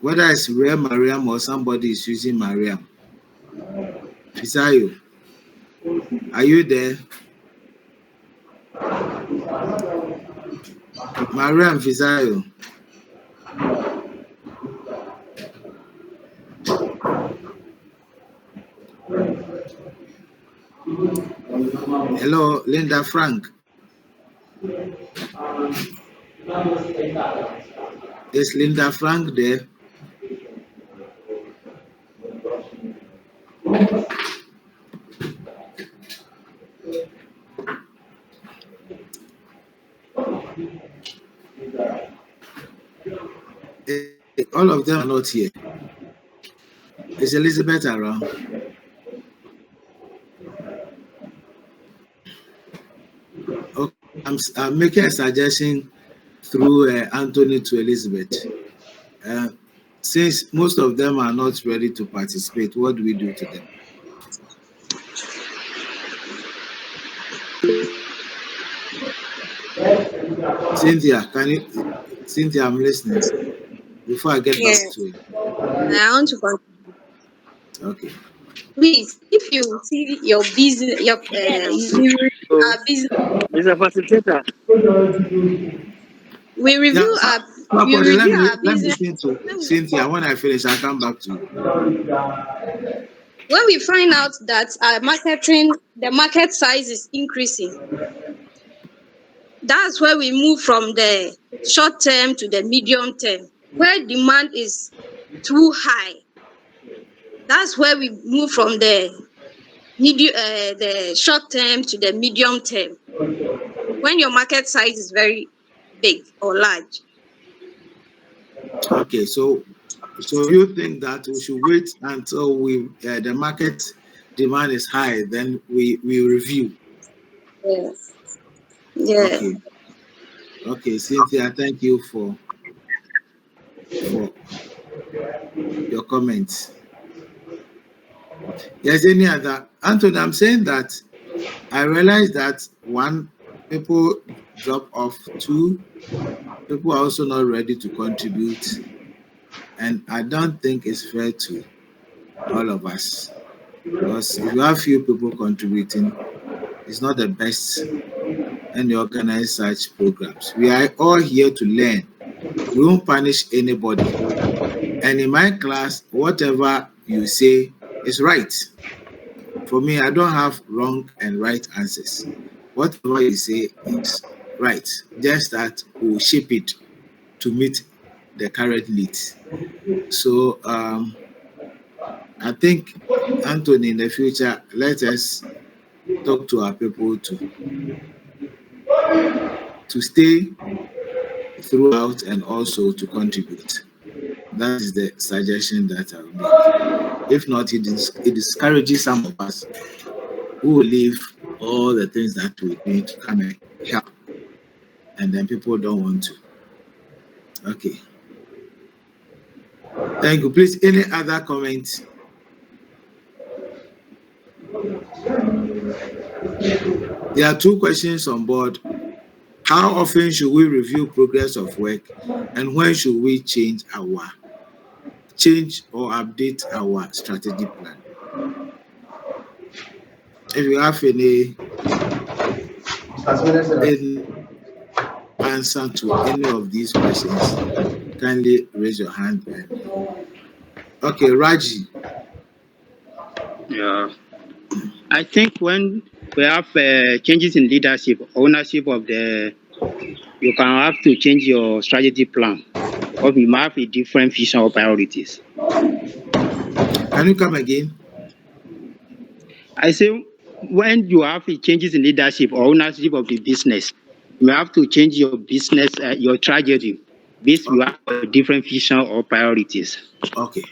Whether it's real Mariam or somebody is using Mariam. Fisayo, are you there? Mariam Fisayo. Hello, Linda Frank. Is Linda Frank there? All of them are not here. Is Elizabeth around? Okay, I'm making a suggestion through Anthony to Elizabeth. Uh, since most of them are not ready to participate, what do we do to them? Cynthia, Cynthia, I'm listening. Before I get back Yeah, to you. I want to Okay. please, if you see your business, we review So, our business, Mr. Facilitator, we Yeah, review our, we somebody, review our let me business. listen to Cynthia. When I finish, I'll come back to you. When we find out that the market size is increasing, that's where we move from the short term to the medium term. Where demand is too high, that's where we move from the short term to the medium term. When your market size is very big or large. Okay, so you think that we should wait until the market demand is high, then we review. Yeah. Yeah. Okay, okay, Cynthia, thank you for your comments. Yes, any other? Anthony, I'm saying that I realize that one, people drop off. Two, people are also not ready to contribute, and I don't think it's fair to all of us because if you have few people contributing, it's not the best. And you organize such programs. We are all here to learn. We won't punish anybody. And in my class, whatever you say is right. For me, I don't have wrong and right answers. Whatever you say is right. Just that we'll shape it to meet the current needs. So I think, Anthony, in the future, let us talk to our people to stay throughout and also to contribute. That is the suggestion that I'll make. If not, it discourages some of us who will leave all the things that we're doing to come and help, and then people don't want to. Okay. Thank you. Please, any other comments? There are two questions on board. How often should we review progress of work, and when should we change or update our strategy plan? If you have any answer to any of these questions, kindly raise your hand. Okay, Raji. Yeah, I think when we have changes in leadership, ownership of the. You can have to change your strategy plan because we might have a different vision or priorities. Can you come again? I say when you have a changes in leadership or ownership of the business, you have to change your business, your strategy, based you Okay. have a different vision or priorities. Okay.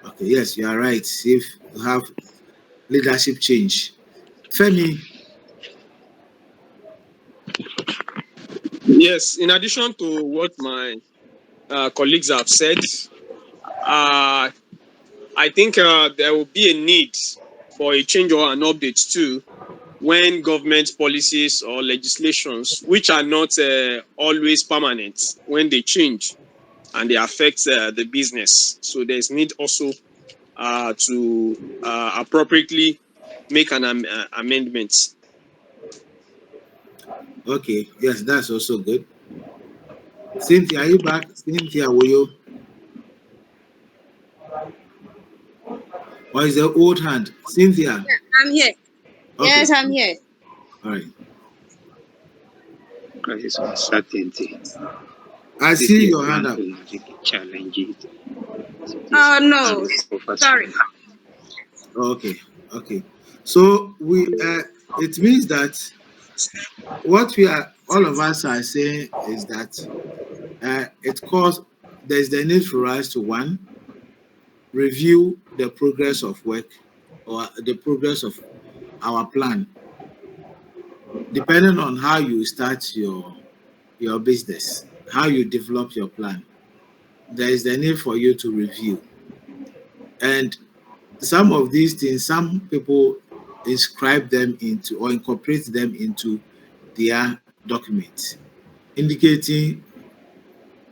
Okay. Yes, you are right. If you have leadership change. Femi, Yes, in addition to what my colleagues have said, uh, I think there will be a need for a change or an update too when government policies or legislations, which are not always permanent, when they change and they affect the business. So there's need also to appropriately make an amendment. okay. Yes, that's also good. Cynthia, are you back? Cynthia, will you? Or is the old hand? Cynthia. I'm here. Okay. Yes, I'm here. All right. Crisis uncertainty. I This see is a your hand plan up. to navigate challenges. Cities Oh and no, offer sorry. solutions. Okay. Okay. So it means that what we are all of us are saying is that it calls there's the need for us to one review the progress of work or the progress of our plan, depending on how you start your business, how you develop your plan. There is the need for you to review. And some of these things, some people inscribe them into or incorporate them into their documents, indicating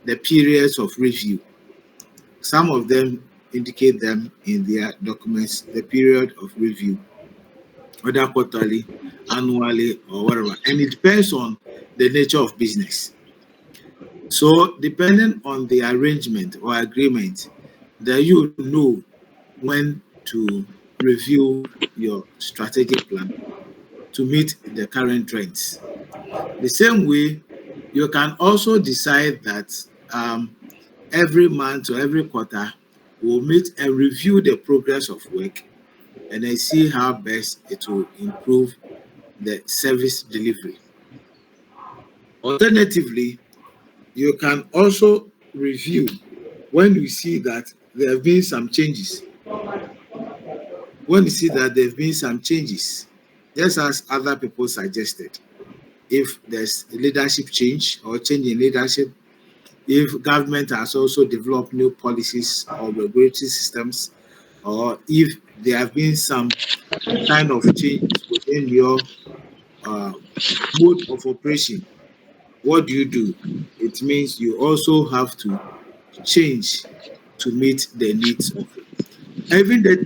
the periods of review. Some of them indicate them in their documents, the period of review, whether quarterly, annually, or whatever. And it depends on the nature of business. So, depending on the arrangement or agreement, that you know when to review your strategic plan to meet the current trends. The same way, you can also decide that every month or every quarter, we'll meet and review the progress of work and then see how best it will improve the service delivery. Alternatively, you can also review when you see that there have been some changes. When you see that there have been some changes, just as other people suggested, if there's a leadership change or change in leadership, if government has also developed new policies or regulatory systems, or if there have been some kind of changes within your uh, mode of operation, what do you do? It means you also have to change to meet the needs of it. Even the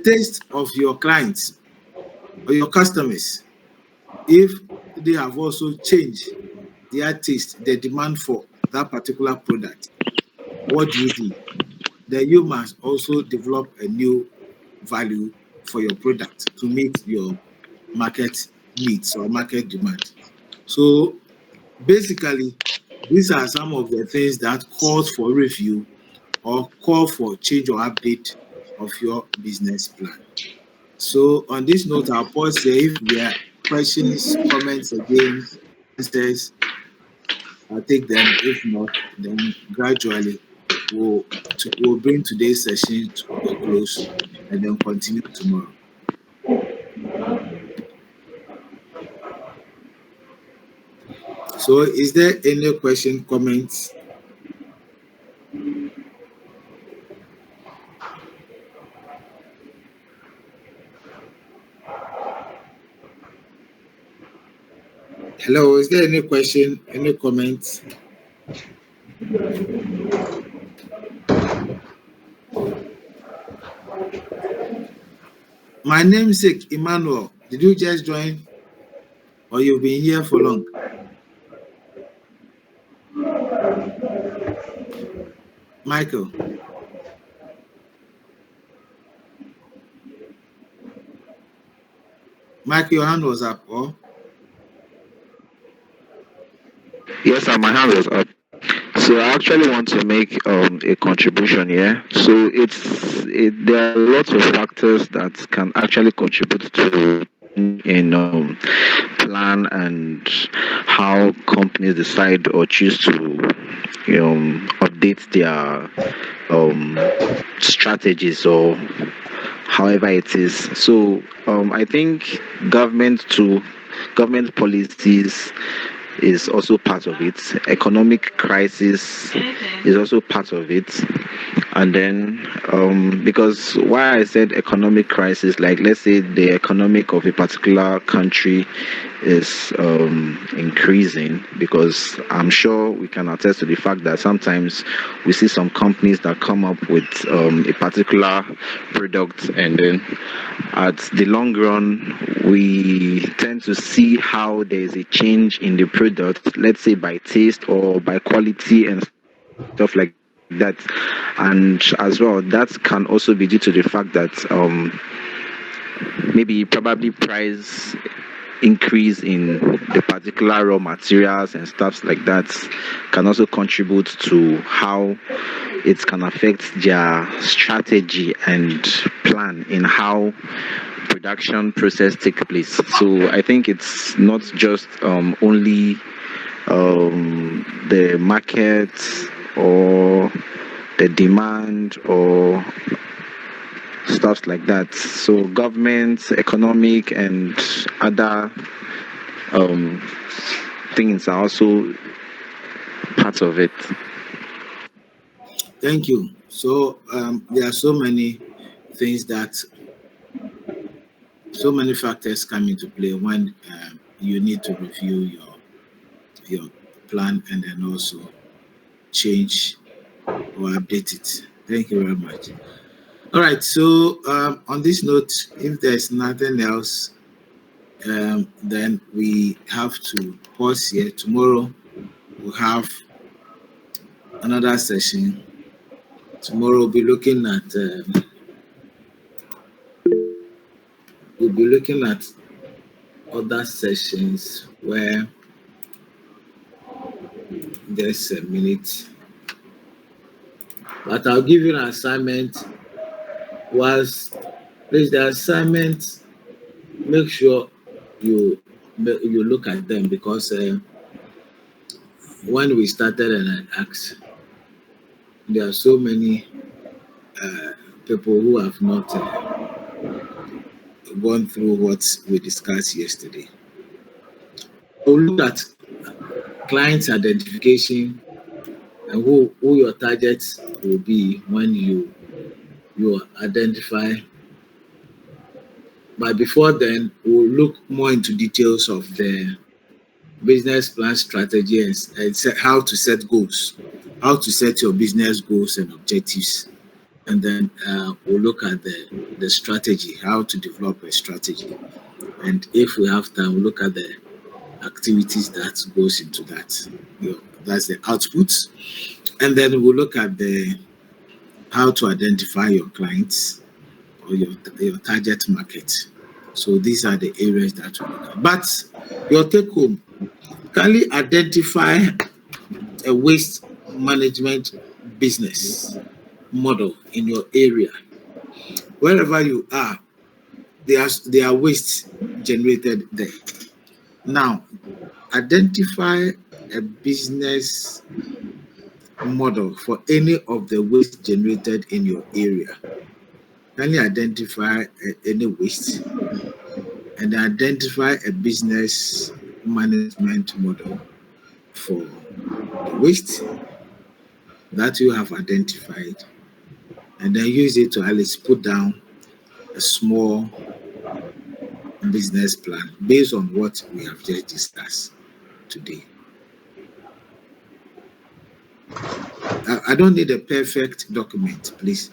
taste of your clients or your customers, if they have also changed their taste, the demand for that particular product, what do you do? Then you must also develop a new value for your product to meet your market needs or market demand. So basically, these are some of the things that calls for review or call for change or update of your business plan. So on this note, I'll pause here. If there are questions, comments again, answers, I'll take them. If not, then gradually we'll bring today's session to a close and then continue tomorrow. So is there any question, comments? Hello, is there any question, any comments? My namesake, Emmanuel. Did you just join or you've been here for long? Michael. Mike, your hand was up, or Yes, sir, my hand was up. So I actually want to make a contribution here. So there are lots of factors that can actually contribute to in plan and how companies decide or choose to update their um, strategies or however it is. So I think government policies is also part of it. Economic crisis is also part of it. And then, because why I said economic crisis, like let's say the economic of a particular country is increasing, because I'm sure we can attest to the fact that sometimes we see some companies that come up with a particular product, and then at the long run we tend to see how there is a change in the product, let's say by taste or by quality and stuff like that. And as well, that can also be due to the fact that maybe probably price increase in the particular raw materials and stuff like that can also contribute to how it can affect their strategy and plan in how production process take place. So I think it's not just only the market or the demand or stuff like that. So government, economic, and other um, things are also part of it. thank you. So there are things that so many factors come into play when you need to review your plan and then also change or update it. Thank you very much. All right. So on this note, if there's nothing else, then we have to pause here. Tomorrow we'll have another session. Tomorrow we'll be looking at other sessions where there's a minute. But I'll give you an assignment. Was please the assignment, make sure you look at them, because when we started and I asked, there are so many people who have not gone through what we discussed yesterday. We'll look at client identification and who your targets will be when you identify. But before then, we'll look more into details of the business plan strategy and how to set goals, how to set your business goals and objectives. And then we'll look at the strategy, how to develop a strategy. And if we have time, we'll look at the activities that goes into that. That's the output. And then we'll look at the how to identify your clients or your target market. So these are the areas that we look at. But your take home, can you identify a waste management business model in your area? Wherever you are, there are waste generated there. Now, identify a business model for any of the waste generated in your area. Can you identify any waste and identify a business management model for the waste that you have identified, and then use it to at least put down a small business plan based on what we have just discussed today. I don't need a perfect document, please.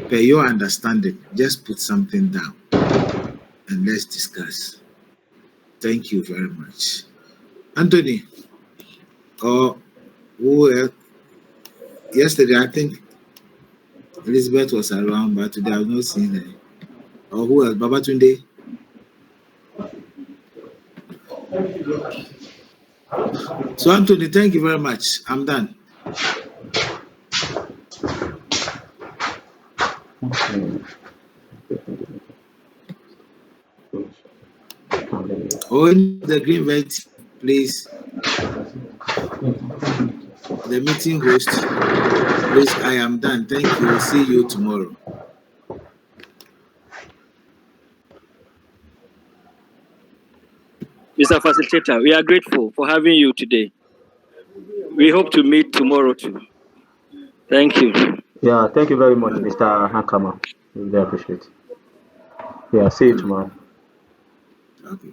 Per your understanding, just put something down and let's discuss. Thank you very much. Anthony, or who else? Yesterday, I think Elizabeth was around, but today I've not seen her. Or who else? Babatunde? So, Anthony, thank you very much. I'm done. Oh, the green vet, please. The meeting host, please. I am done. Thank you. See you tomorrow. Mr. Facilitator, we are grateful for having you today. We hope to meet tomorrow too. Thank you. Yeah, thank you very much, Mr. Hakama. We really appreciate it. Yeah, see you tomorrow. Okay.